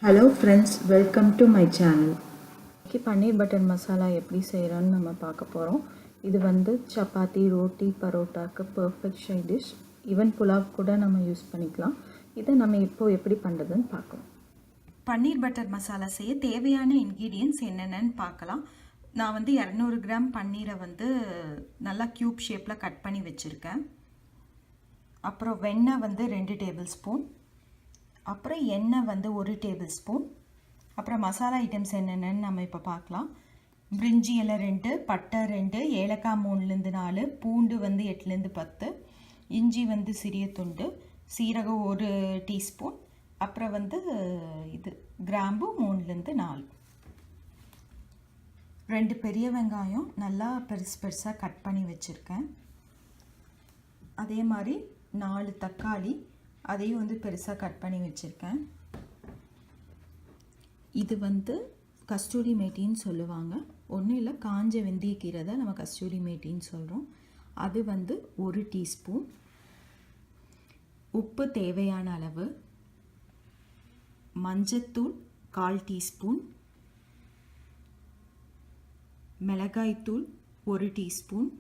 Hello friends, welcome to my channel. இன்றைக்கி பன்னீர் butter masala எப்படி செய்கிறோன்னு நம்ம பார்க்க போகிறோம். இது வந்து சப்பாத்தி, ரோட்டி, பரோட்டாக்கு perfect side dish. Even pulao கூட நம்ம யூஸ் பண்ணிக்கலாம். இதை நம்ம இப்போது எப்படி பண்ணுறதுன்னு பார்க்கலாம். பன்னீர் பட்டர் மசாலா செய்ய தேவையான இன்க்ரீடியன்ட்ஸ் என்னென்னு பார்க்கலாம். நான் வந்து 200 கிராம் பன்னீரை வந்து நல்லா க்யூப் ஷேப்பில் கட் பண்ணி வச்சுருக்கேன். அப்புறம் வெண்ணெய் வந்து 2 டேபிள் ஸ்பூன், அப்புறம் எண்ணெய் வந்து 1 டேபிள் ஸ்பூன். அப்புறம் மசாலா ஐட்டம்ஸ் என்னென்னு நம்ம இப்போ பார்க்கலாம். பிரிஞ்சி இலை 2, பட்டை 2, ஏலக்காய் 3லேருந்து 4, பூண்டு வந்து 8லேருந்து 10, இஞ்சி வந்து சிறிய துண்டு, சீரகம் 1 டீஸ்பூன், அப்புறம் வந்து இது கிராம்பு 3லேருந்து 4. 2 பெரிய வெங்காயம் நல்லா பெருசாக கட் பண்ணி வச்சுருக்கேன். அதே மாதிரி 4 தக்காளி, அதையும் வந்து பெருசாக கட் பண்ணி வச்சுருக்கேன். இது வந்து கஸ்தூரி மேத்தின்னு சொல்லுவாங்க. ஒன்றும் இல்லை, காஞ்ச வெந்தயக்கீரை தான் நம்ம கஸ்தூரி மேத்தின்னு சொல்கிறோம். அது வந்து 1 டீஸ்பூன். உப்பு தேவையான அளவு, மஞ்சத்தூள் 1/4 டீஸ்பூன், மிளகாய்த்தூள் 1 டீஸ்பூன்,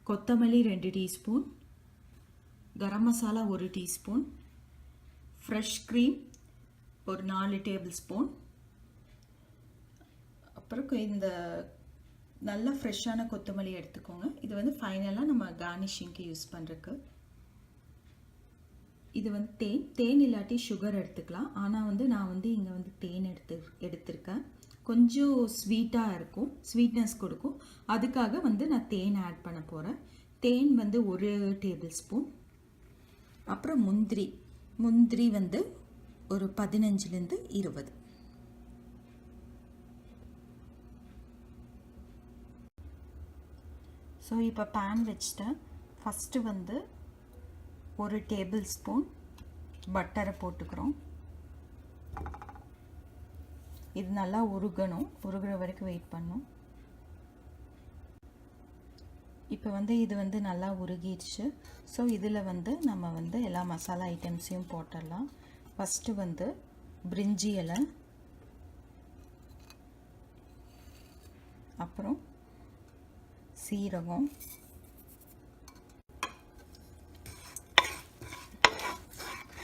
கொத்தமல்லி 2 teaspoon, garam masala 1 teaspoon, fresh cream ஒரு 4 டேபிள் ஸ்பூன். அப்புறம் இந்த நல்ல ஃப்ரெஷ்ஷான கொத்தமல்லி எடுத்துக்கோங்க. இது வந்து ஃபைனலாக நம்ம கார்னிஷிங்க்கு யூஸ் பண்ணுறதுக்கு. இது வந்து தேன் இல்லாட்டி சுகர் எடுத்துக்கலாம். ஆனால் வந்து நான் வந்து இங்கே வந்து தேன் எடுத்திருக்கேன். கொஞ்சம் ஸ்வீட்டாக இருக்கும், ஸ்வீட்னஸ் கொடுக்கும். அதுக்காக வந்து நான் தேன் ஆட் பண்ண போகிறேன். தேன் வந்து 1 டேபிள் ஸ்பூன். அப்புறம் முந்திரி வந்து ஒரு 15லேருந்து 20. ஸோ இப்போ பேன் வச்சுட்டேன். ஃபஸ்ட்டு வந்து 1 டேபிள் ஸ்பூன் பட்டரை போட்டுக்கிறோம். இது நல்லா உருகுற வரைக்கும் வெயிட் பண்ணணும். இப்போ வந்து இது வந்து நல்லா உருகிடுச்சு. ஸோ இதில் வந்து நம்ம வந்து எல்லா மசாலா ஐட்டம்ஸையும் போட்டுடலாம். ஃபஸ்ட்டு வந்து பிரிஞ்சி இலை, அப்புறம் சீரகம்,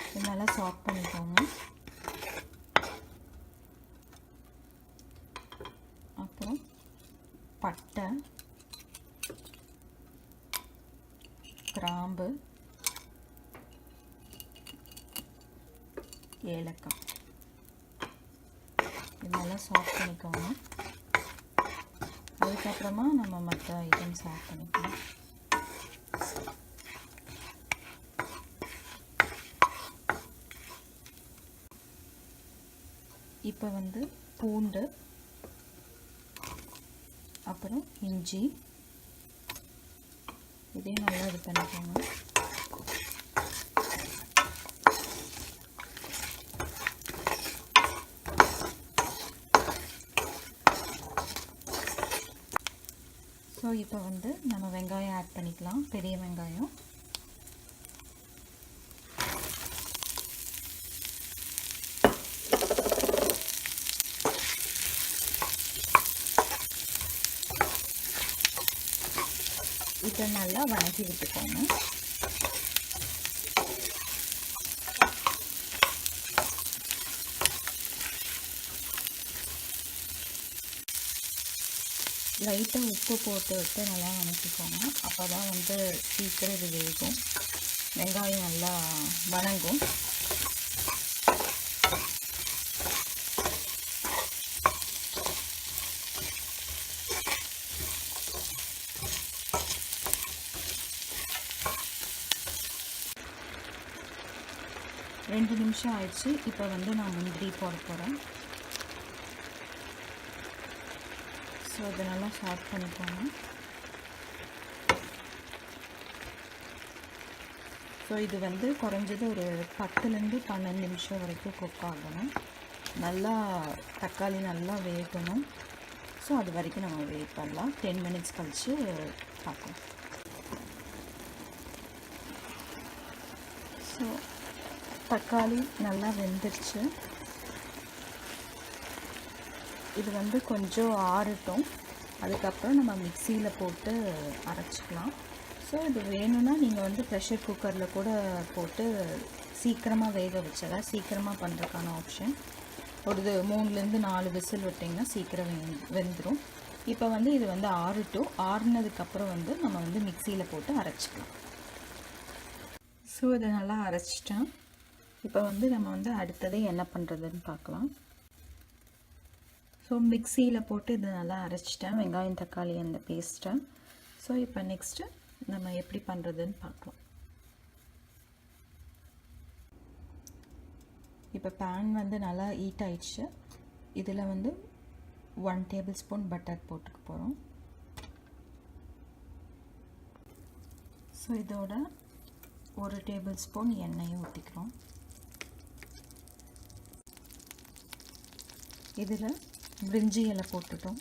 இது நல்லா சாஃப்ட் பண்ணிக்கோங்க. அப்புறம் பட்டை, கிராம்பு, ஏலக்காய், இதெல்லாம் சாஃப்ட் பண்ணிக்கோங்க. அதுக்கப்புறமா நம்ம மற்ற ஐட்டம்ஸ் ஆட் பண்ணிக்கலாம். இப்போ வந்து பூண்டு, அப்புறம் இஞ்சி, இதையும் நல்லா இது பண்ணிக்கோங்க. ஸோ இப்போ வந்து நம்ம வெங்காயம் ஆட் பண்ணிக்கலாம். பெரிய வெங்காயம், இதை நல்லா வதக்கி விட்டுக்கோங்க. லைட்டாக உப்பு போட்டு விட்டு நல்லா வதக்கிக்கோங்க. அப்போ தான் வந்து சீக்கிரம் இது வேகும், வெங்காயம் நல்லா வதங்கும். ரெண்டு நிமிஷம் ஆயிடுச்சு. இப்போ வந்து நான் முந்திரி போட போகிறேன். ஸோ அதை நல்லா சாஃப்ட் பண்ணிக்கோங்க. ஸோ இது வந்து குறைஞ்சது ஒரு 10லேருந்து 12 நிமிஷம் வரைக்கும் குக் ஆகணும். நல்லா தக்காளி நல்லா வேகணும். ஸோ அது வரைக்கும் நம்ம வெயிட் பண்ணலாம். 10 மினிட்ஸ் கழித்து பார்க்கலாம். ஸோ தக்காளி நல்லா வெந்துருச்சு. இது வந்து கொஞ்சம் ஆறட்டும். அதுக்கப்புறம் நம்ம மிக்சியில் போட்டு அரைச்சிக்கலாம். ஸோ இது வேணும்னா நீங்கள் வந்து ப்ரெஷர் குக்கரில் கூட போட்டு சீக்கிரமாக வேக வச்சதா சீக்கிரமாக பண்ணுறதுக்கான ஆப்ஷன். ஒரு 3லேருந்து 4 விசில் விட்டிங்கன்னா சீக்கிரம் வெந்துடும். இப்போ வந்து இது வந்து ஆறுனதுக்கப்புறம் வந்து நம்ம வந்து மிக்சியில் போட்டு அரைச்சிக்கலாம். ஸோ இதை நல்லா அரைச்சிட்டேன். இப்போ வந்து நம்ம வந்து அடுத்தது என்ன பண்ணுறதுன்னு பார்க்கலாம். ஸோ மிக்சியில் போட்டு இதை நல்லா அரைச்சிட்டேன், வெங்காயம் தக்காளி அந்த பேஸ்ட்டை. ஸோ இப்போ நெக்ஸ்ட்டு நம்ம எப்படி பண்ணுறதுன்னு பார்க்கலாம். இப்போ பேன் வந்து நல்லா ஹீட் ஆயிடுச்சு. இதில் வந்து 1 டேபிள் ஸ்பூன் பட்டர் போட்டுக்க போகிறோம். ஸோ இதோட 1 டேபிள் ஸ்பூன் எண்ணெயும் ஊற்றிக்கிறோம். இதில் பிரிஞ்சி இலை போட்டுட்டோம்.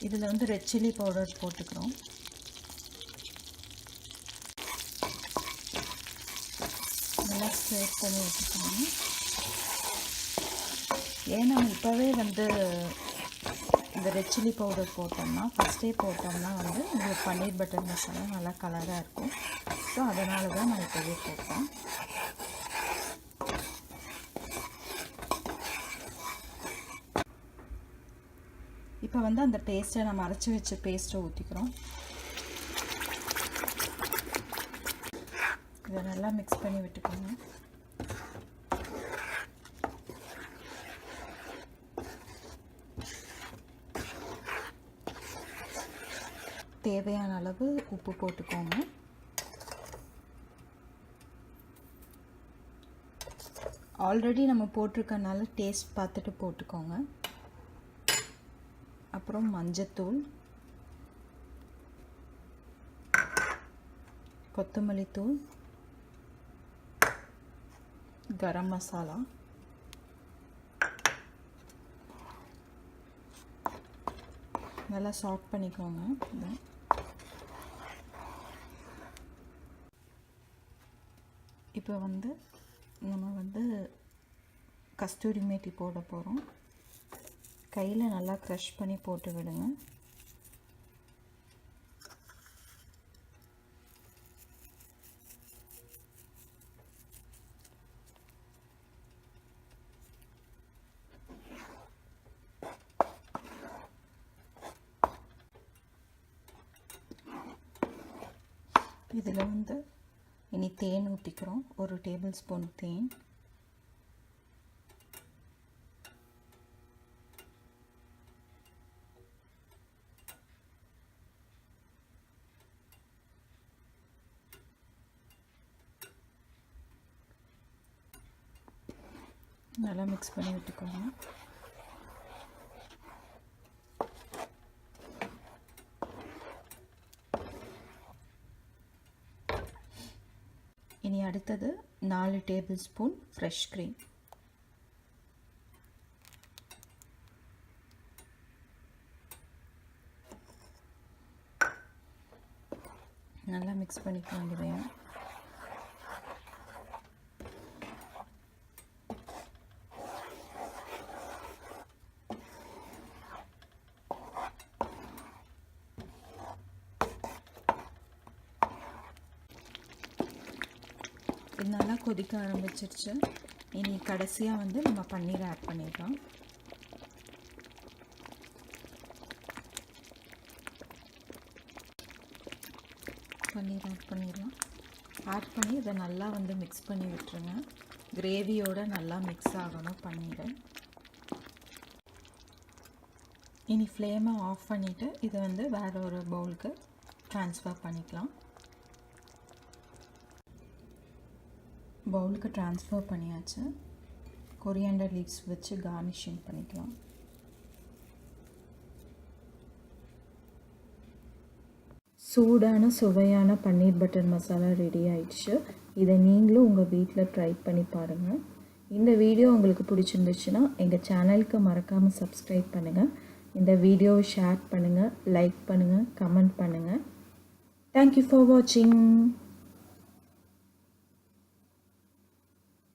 இதில் வந்து ரெட் சில்லி பவுடர் போட்டுக்கிறோம். நல்லா ஸ்ப்ரெட் பண்ணி வச்சுக்கோங்க. ஏன்னா நம்ம இப்போவே வந்து இந்த ரெட் சில்லி பவுடர் போட்டோம்னா ஃபஸ்ட்டே போட்டோம்னா வந்து உங்களுக்கு பன்னீர் பட்டர் மசாலா நல்லா கலராக இருக்கும். ஸோ அதனால தான் நான் இப்போவே போட்டேன். இப்போ வந்து அந்த பேஸ்ட்டை நம்ம அரைச்சி வச்ச பேஸ்ட்டை ஊற்றிக்கிறோம். இதை நல்லா மிக்ஸ் பண்ணி விட்டுக்கோங்க. தேவையான அளவு உப்பு போட்டுக்கோங்க. ஆல்ரெடி நம்ம போட்டிருக்கனால டேஸ்ட் பார்த்துட்டு போட்டுக்கோங்க. அப்புறம் மஞ்சத்தூள், கொத்தமல்லி தூள், கரம் மசாலா, நல்லா சாட் பண்ணிக்கோங்க. இப்போ வந்து நம்ம வந்து கஸ்தூரி மேத்தி போட போகிறோம். கையில் நல்லா க்ரஷ் பண்ணி போட்டு விடுங்க. இதில் வந்து இனி தேன் ஊற்றிக்கிறோம். 1 டேபிள் ஸ்பூன் தேன். நல்லா மிக்ஸ் பண்ணி விட்டுக்கோங்க. இனி அடுத்தது 4 டேபிள் ஸ்பூன் ஃப்ரெஷ் க்ரீம். நல்லா மிக்ஸ் பண்ணிக்க வேண்டியது. இது நல்லா கொதிக்க ஆரம்பிச்சிருச்சு. இனி கடைசியாக வந்து நம்ம பன்னீரை ஆட் பண்ணிடலாம். பன்னீர் ஆட் பண்ணிடலாம். ஆட் பண்ணி இதை நல்லா வந்து மிக்ஸ் பண்ணி விட்டுருங்க. கிரேவியோடு நல்லா மிக்ஸ் ஆகணும் பன்னீர். இனி ஃப்ளேமை ஆஃப் பண்ணிவிட்டு இதை வந்து வேறு ஒரு பவுலுக்கு ட்ரான்ஸ்ஃபர் பண்ணிக்கலாம். பவுலுக்கு ட்ரான்ஸ்ஃபர் பண்ணியாச்சு. கொரியாண்டர் லீவ்ஸ் வச்சு கார்னிஷிங் பண்ணிக்கலாம். சூடான சுவையான பன்னீர் பட்டர் மசாலா ரெடி ஆயிடுச்சு. இதை நீங்களும் உங்கள் வீட்டில் ட்ரை பண்ணி பாருங்கள். இந்த வீடியோ உங்களுக்கு பிடிச்சிருந்துச்சுன்னா எங்கள் சேனலுக்கு மறக்காமல் சப்ஸ்கிரைப் பண்ணுங்கள். இந்த வீடியோவை ஷேர் பண்ணுங்கள், லைக் பண்ணுங்கள், கமெண்ட் பண்ணுங்கள். தேங்க்யூ ஃபார் வாட்சிங்.